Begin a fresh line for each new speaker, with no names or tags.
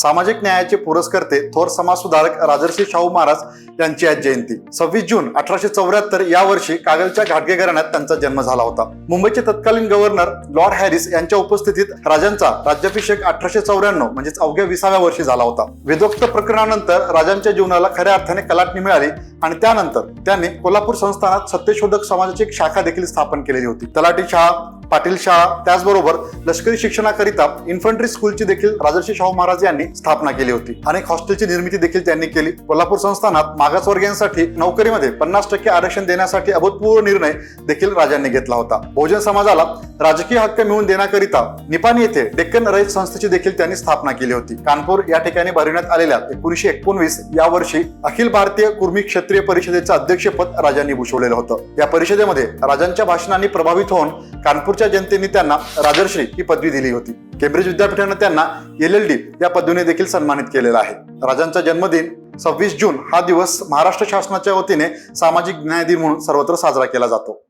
सामाजिक न्यायाचे पुरस्कर्ते थोर समाजसुधारक राजर्षी शाहू महाराज यांची आज जयंती 26 जून 1874 या वर्षी कागलच्या घाटगे घराण्यात त्यांचा जन्म झाला होता। मुंबईचे तत्कालीन गव्हर्नर लॉर्ड हॅरिस यांच्या उपस्थितीत राजांचा राज्याभिषेक 1894 म्हणजेच अवघ्या 20व्या वर्षी झाला होता। वेदोक्त प्रकरणानंतर राजांच्या जीवनाला खऱ्या अर्थाने कलाटणी मिळाली आणि त्यानंतर त्यांनी कोल्हापूर संस्थानात सत्यशोधक समाजाची एक शाखा देखील स्थापन केलेली होती। तलाठी शाळा, पाटील शाळा, त्याचबरोबर लष्करी शिक्षणाकरिता इन्फंट्री स्कूलची देखील राजर्षी शाहू महाराज यांनी स्थापना केली होती। अनेक हॉस्टेलची निर्मिती देखील त्यांनी केली। कोल्हापूर संस्थानात मागासवर्गीयांसाठी नोकरीमध्ये 50% आरक्षण देण्यासाठी अभूतपूर्व निर्णय देखील राजांनी घेतला होता। बहुजन समाजाला राजकीय हक्क मिळवून देण्याकरिता निपाणी येथे डेक्कन रयत संस्थेची देखील त्यांनी स्थापना केली होती। कानपूर या ठिकाणी भरवण्यात आलेल्या 1919 या वर्षी अखिल भारतीय कुर्मी क्षत्रिय परिषदेचे अध्यक्षपद राजांनी भूषवलेलं होतं। या परिषदेमध्ये राजांच्या भाषणांनी प्रभावित होऊन कानपूरच्या जनतेने त्यांना राजर्षी ही पदवी दिली होती। केंब्रिज विद्यापीठाने त्यांना LLD या पदवीने देखील सन्मानित केलेला आहे। राजांचा जन्मदिन 26 जून हा दिवस महाराष्ट्र शासनाच्या वतीने सामाजिक न्याय दिन म्हणून सर्वत्र साजरा केला जातो।